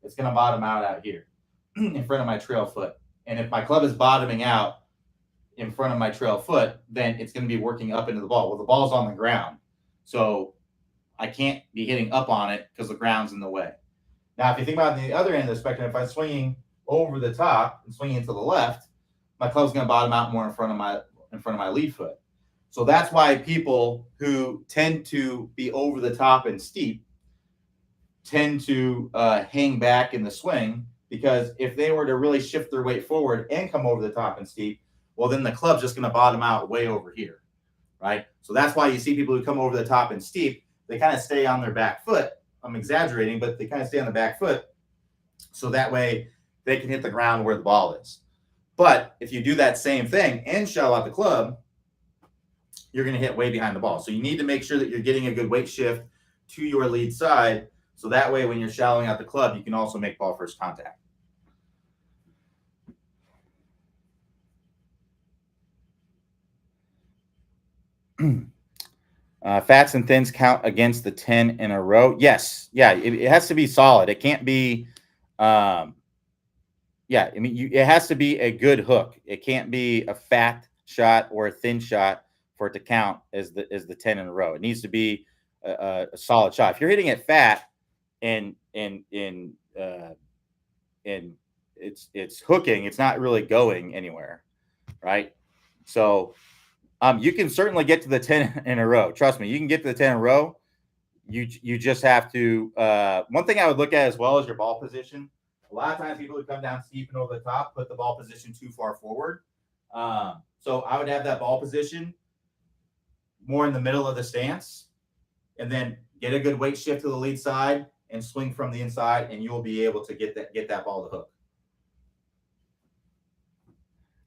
It's going to bottom out here in front of my trail foot. And if my club is bottoming out in front of my trail foot, then it's going to be working up into the ball. Well, the ball's on the ground, so I can't be hitting up on it because the ground's in the way. Now, if you think about the other end of the spectrum, if I'm swinging over the top and swinging to the left, my club's going to bottom out more in front of my lead foot. So that's why people who tend to be over the top and steep tend to hang back in the swing, because if they were to really shift their weight forward and come over the top and steep, well, then the club's just going to bottom out way over here, right? So that's why you see people who come over the top and steep, they kind of stay on their back foot. I'm exaggerating, but they kind of stay on the back foot, so that way they can hit the ground where the ball is. But if you do that same thing and shallow out the club, you're going to hit way behind the ball. So you need to make sure that you're getting a good weight shift to your lead side, so that way when you're shallowing out the club, you can also make ball first contact. Fats and thins count against the 10 in a row. Yes. Yeah. It has to be solid. It can't be, yeah. I mean, it has to be a good hook. It can't be a fat shot or a thin shot for it to count as the 10 in a row. It needs to be a solid shot. If you're hitting it fat and it's hooking, it's not really going anywhere, right? So you can certainly get to the 10 in a row. Trust me, you can get to the 10 in a row. You just have to. One thing I would look at as well is your ball position. A lot of times people who come down steep and over the top put the ball position too far forward. So I would have that ball position more in the middle of the stance, and then get a good weight shift to the lead side and swing from the inside, and you'll be able to get that ball to hook.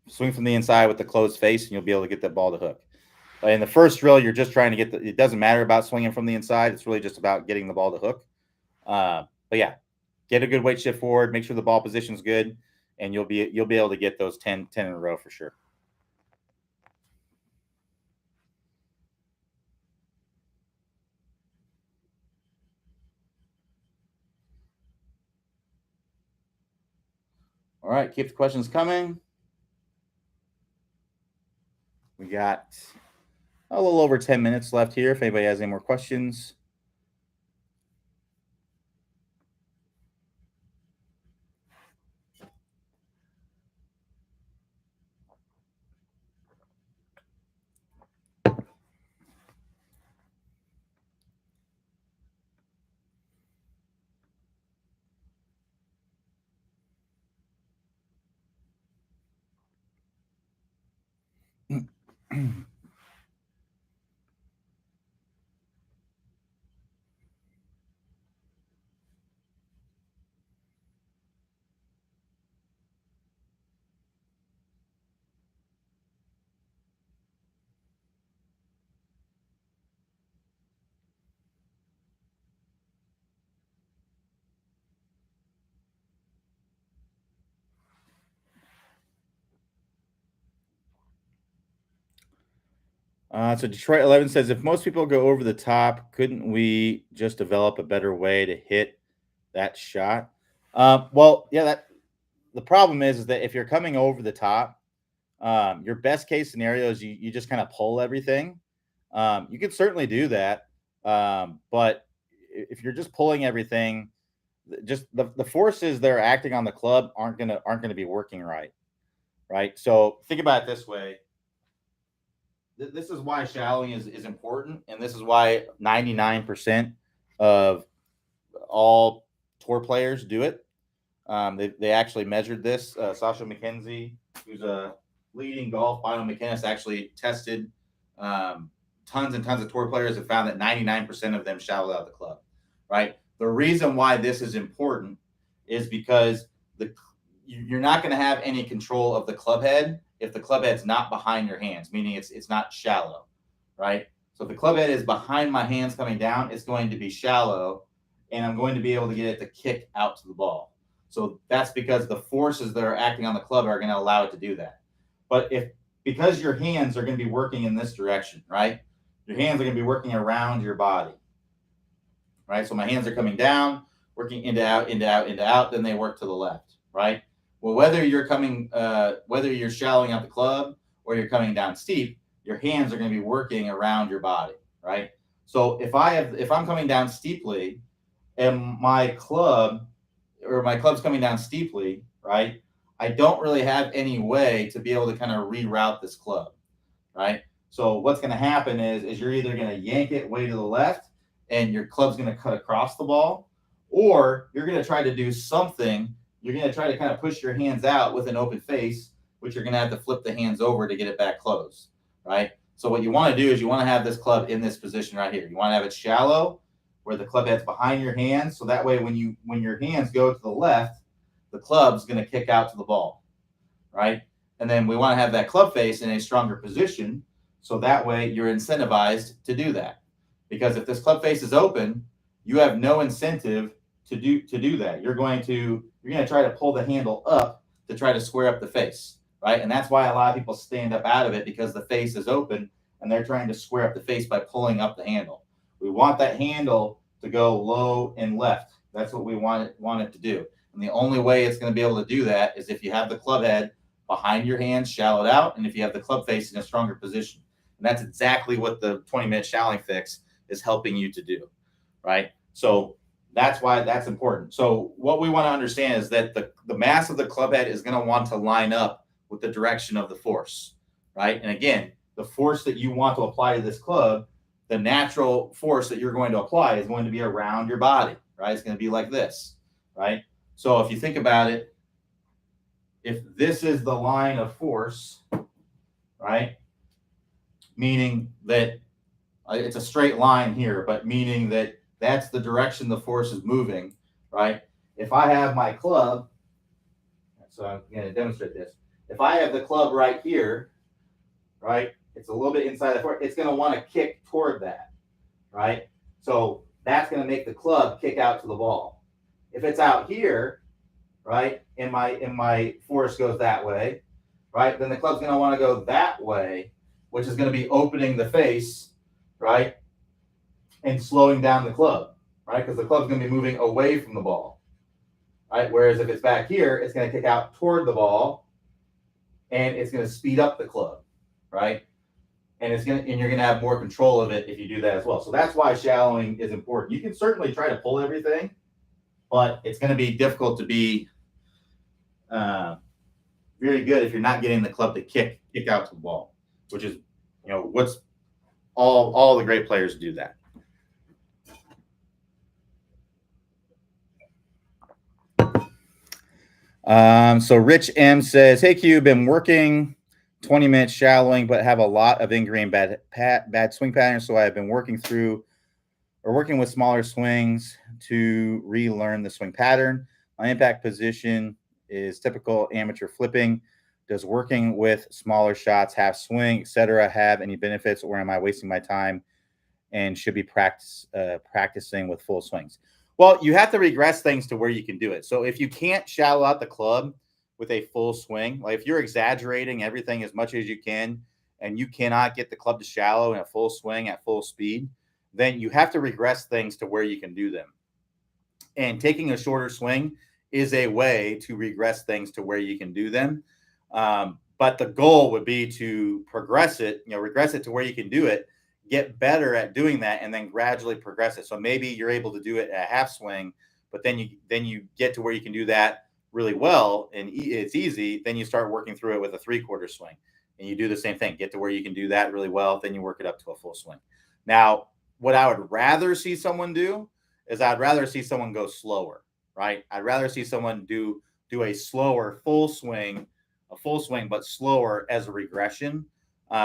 Swing from the inside with the closed face, and you'll be able to get that ball to hook. In the first drill, you're just trying to get it doesn't matter about swinging from the inside. It's really just about getting the ball to hook. But yeah, get a good weight shift forward, make sure the ball position is good, and you'll be able to get those 10 in a row for sure. All right, keep the questions coming. We got a little over 10 minutes left here. If anybody has any more questions. So Detroit 11 says, if most people go over the top, couldn't we just develop a better way to hit that shot? Well, yeah, the problem is that if you're coming over the top, your best case scenario is you just kind of pull everything. You could certainly do that. But if you're just pulling everything, just the forces that are acting on the club aren't gonna be working right. Right. So think about it this way. This is why shallowing is important, and this is why 99% of all tour players do it. They actually measured this. Sasha McKenzie, who's a leading golf biomechanist, actually tested tons and tons of tour players and found that 99% of them shallow out the club. Right. The reason why this is important is because you're not going to have any control of the club head if the club head's not behind your hands, meaning it's not shallow, right? So if the club head is behind my hands coming down, it's going to be shallow, and I'm going to be able to get it to kick out to the ball. So that's because the forces that are acting on the club are going to allow it to do that. But if because your hands are going to be working in this direction, right? Your hands are going to be working around your body, right? So my hands are coming down, working into out, into out, into out. Then they work to the left, right? Well, whether you're shallowing out the club or you're coming down steep, your hands are going to be working around your body, right? So if I'm coming down steeply and my club's coming down steeply, right? I don't really have any way to be able to kind of reroute this club, right? So what's going to happen is you're either going to yank it way to the left and your club's going to cut across the ball, or you're going to try to do something. You're going to try to kind of push your hands out with an open face, which you're going to have to flip the hands over to get it back closed, right? So what you want to do is you want to have this club in this position right here. You want to have it shallow where the club head's behind your hands. So that way, when your hands go to the left, the club's going to kick out to the ball, right? And then we want to have that club face in a stronger position. So that way you're incentivized to do that. Because if this club face is open, you have no incentive to do that. You're going to try to pull the handle up to try to square up the face, right? And that's why a lot of people stand up out of it, because the face is open and they're trying to square up the face by pulling up the handle. We want that handle to go low and left. That's what we want it to do. And the only way it's going to be able to do that is if you have the club head behind your hands, shallowed out, and if you have the club face in a stronger position. And that's exactly what the 20-minute shallowing fix is helping you to do, right? So that's why that's important. So what we want to understand is that the mass of the club head is going to want to line up with the direction of the force, right? And again, the force that you want to apply to this club, the natural force that you're going to apply is going to be around your body, right? It's going to be like this, right? So if you think about it, if this is the line of force, right, meaning that it's a straight line here, but meaning that that's the direction the force is moving, right? If I have my club, so I'm going to demonstrate this. If I have the club right here, right, it's a little bit inside the force, it's going to want to kick toward that, right? So that's going to make the club kick out to the ball. If it's out here, right, and my force goes that way, right, then the club's going to want to go that way, which is going to be opening the face, right, and slowing down the club, right, because the club's going to be moving away from the ball, right? Whereas if it's back here, it's going to kick out toward the ball, and it's going to speed up the club, right? And you're going to have more control of it if you do that as well. So that's why shallowing is important. You can certainly try to pull everything, but it's going to be difficult to be very good if you're not getting the club to kick out to the ball, which is, what's all the great players do that. So Rich M says, "Hey Q, been working 20 minutes shallowing, but have a lot of ingrained bad swing patterns. So I've been working with smaller swings to relearn the swing pattern. My impact position is typical amateur flipping. Does working with smaller shots, half swing, etc., have any benefits, or am I wasting my time and should be practicing with full swings?" Well, you have to regress things to where you can do it. So if you can't shallow out the club with a full swing, like if you're exaggerating everything as much as you can and you cannot get the club to shallow in a full swing at full speed, then you have to regress things to where you can do them. And taking a shorter swing is a way to regress things to where you can do them. But the goal would be to regress it to where you can do it, get better at doing that, and then gradually progress it. So maybe you're able to do it at a half swing, but then you get to where you can do that really well and it's easy. Then you start working through it with a 3/4 swing, and you do the same thing. Get to where you can do that really well, then you work it up to a full swing. Now, what I would rather see someone do is I'd rather see someone go slower, right? I'd rather see someone do a slower full swing, but slower as a regression.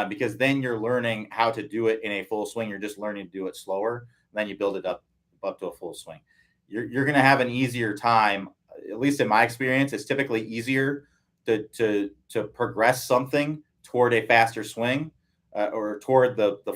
Because then you're learning how to do it in a full swing. You're just learning to do it slower. And then you build it up to a full swing. You're going to have an easier time, at least in my experience. It's typically easier to progress something toward a faster swing or toward the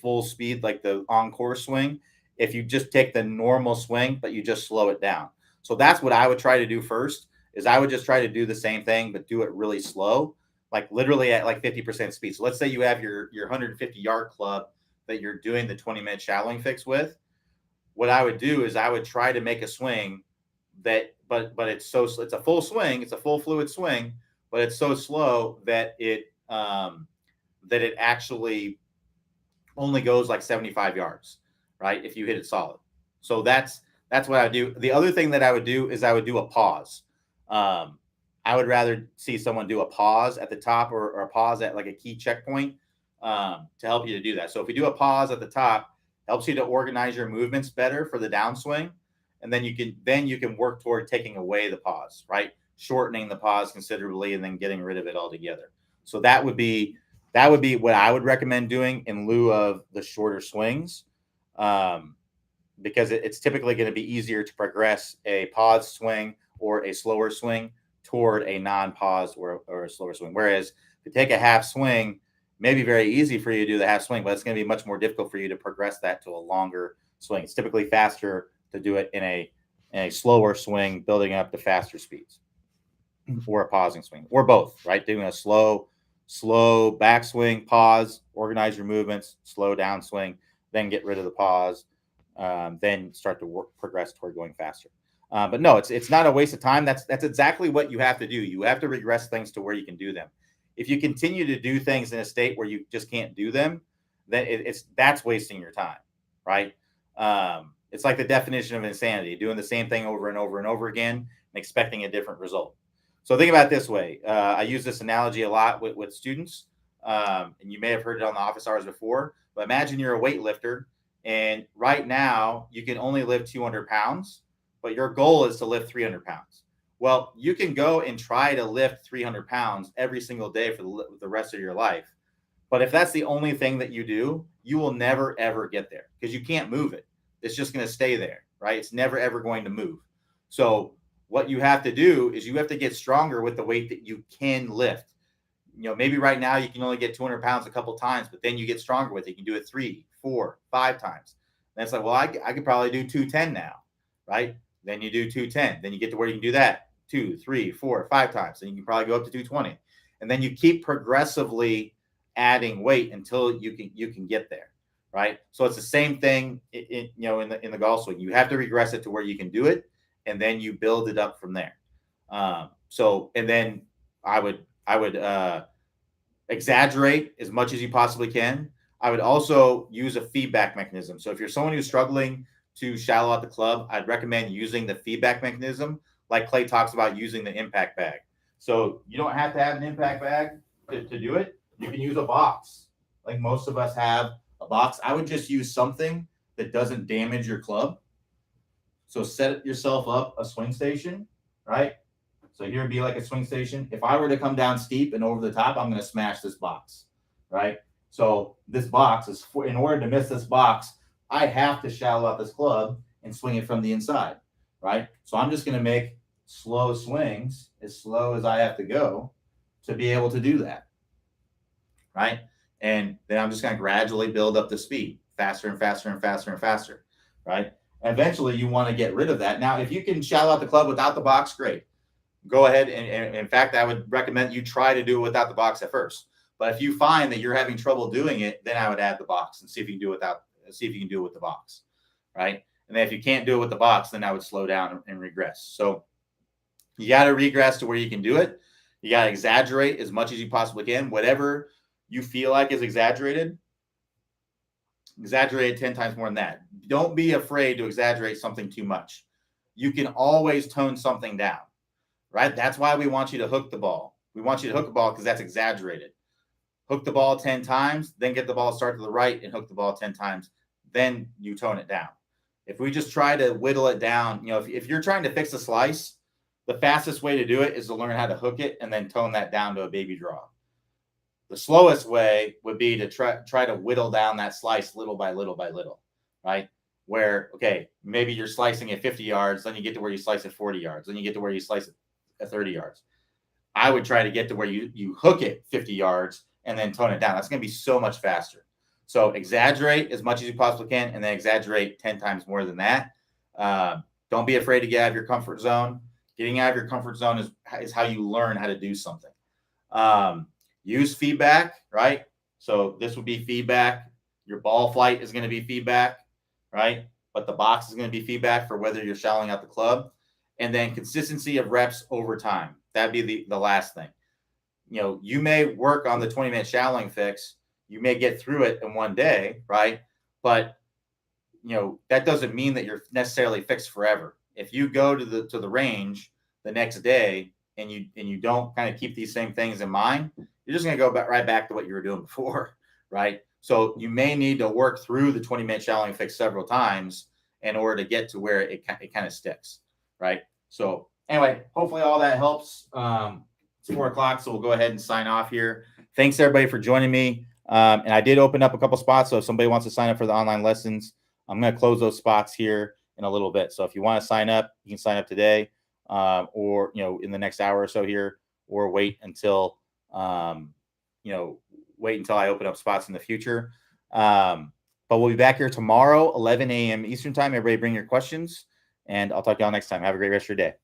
full speed, like the encore swing, if you just take the normal swing, but you just slow it down. So that's what I would try to do first. Is I would just try to do the same thing, but do it really slow. like literally at like 50% speed. So let's say you have your 150 yard club that you're doing the 20-minute shallowing fix with. What I would do is I would try to make a swing that, but it's a full swing, it's a full fluid swing, but it's so slow that it actually only goes like 75 yards, right? If you hit it solid. So that's what I would do. The other thing that I would do is I would do a pause. I would rather see someone do a pause at the top or a pause at like a key checkpoint to help you to do that. So if we do a pause at the top, helps you to organize your movements better for the downswing, and then you can work toward taking away the pause, right? Shortening the pause considerably and then getting rid of it altogether. So that would be what I would recommend doing in lieu of the shorter swings, because it's typically going to be easier to progress a pause swing or a slower swing toward a non-pause or a slower swing. Whereas if you take a half swing, maybe very easy for you to do the half swing, but it's going to be much more difficult for you to progress that to a longer swing. It's typically faster to do it in a slower swing, building up to faster speeds, or a pausing swing, or both, right? Doing a slow backswing, pause, organize your movements, slow downswing, then get rid of the pause, then start to progress toward going faster. But no, it's not a waste of time. That's exactly what you have to do. You have to regress things to where you can do them. If you continue to do things in a state where you just can't do them, then that's wasting your time, right? It's like the definition of insanity: doing the same thing over and over and over again and expecting a different result. So think about it this way. I use this analogy a lot with students, and you may have heard it on the office hours before. But imagine you're a weightlifter, and right now you can only lift 200 pounds, but your goal is to lift 300 pounds. Well, you can go and try to lift 300 pounds every single day for the rest of your life. But if that's the only thing that you do, you will never, ever get there because you can't move it. It's just going to stay there, right? It's never, ever going to move. So what you have to do is you have to get stronger with the weight that you can lift. Maybe right now you can only get 200 pounds a couple times, but then you get stronger with it. You can do it 3, 4, 5 times. And it's like, well, I could probably do 210 now, right? Then you do 210. Then you get to where you can do that 2, 3, 4, 5 times. Then you can probably go up to 220. And then you keep progressively adding weight until you can get there, right? So it's the same thing in the golf swing. You have to regress it to where you can do it, and then you build it up from there. And then I would exaggerate as much as you possibly can. I would also use a feedback mechanism. So if you're someone who's struggling to shallow out the club, I'd recommend using the feedback mechanism, like Clay talks about using the impact bag. So you don't have to have an impact bag to do it. You can use a box. Like most of us have a box. I would just use something that doesn't damage your club. So set yourself up a swing station, right? So here would be like a swing station. If I were to come down steep and over the top, I'm going to smash this box, right? So this box is in order to miss this box, I have to shallow out this club and swing it from the inside, right? So I'm just going to make slow swings, as slow as I have to go to be able to do that, right? And then I'm just going to gradually build up the speed, faster and faster and faster and faster, right? Eventually, you want to get rid of that. Now, if you can shallow out the club without the box, great. Go ahead. And in fact, I would recommend you try to do it without the box at first. But if you find that you're having trouble doing it, then I would add the box and see if you can do it with the box, right? And then if you can't do it with the box, then I would slow down and regress. So you got to regress to where you can do it. You got to exaggerate as much as you possibly can. Whatever you feel like is exaggerated, exaggerate 10 times more than that. Don't be afraid to exaggerate something too much. You can always tone something down, right? That's why we want you to hook the ball. We want you to hook the ball because that's exaggerated. Hook the ball 10 times, then get the ball start to the right and hook the ball 10 times. Then you tone it down. If we just try to whittle it down, if you're trying to fix a slice, the fastest way to do it is to learn how to hook it and then tone that down to a baby draw. The slowest way would be to try to whittle down that slice little by little by little, right? Where, okay, maybe you're slicing at 50 yards, then you get to where you slice at 40 yards, then you get to where you slice at 30 yards. I would try to get to where you hook it 50 yards and then tone it down. That's going to be so much faster. So exaggerate as much as you possibly can, and then exaggerate 10 times more than that. Don't be afraid to get out of your comfort zone. Getting out of your comfort zone is how you learn how to do something. use feedback, right? So this would be feedback. Your ball flight is going to be feedback, right? But the box is going to be feedback for whether you're shallowing out the club. And then consistency of reps over time. That'd be the last thing. You may work on the 20-minute shallowing fix. You may get through it in one day, right? But that doesn't mean that you're necessarily fixed forever. If you go to the range the next day and you don't kind of keep these same things in mind, you're just going to go right back to what you were doing before, right? So you may need to work through the 20-minute shallowing fix several times in order to get to where it kind of sticks, right? So anyway, hopefully all that helps. It's 4 o'clock, so we'll go ahead and sign off here. Thanks everybody for joining me. And I did open up a couple spots, so if somebody wants to sign up for the online lessons, I'm going to close those spots here in a little bit. So if you want to sign up, you can sign up today, or in the next hour or so here, or wait until I open up spots in the future. But we'll be back here tomorrow, 11 a.m. Eastern time. Everybody bring your questions, and I'll talk to y'all next time. Have a great rest of your day.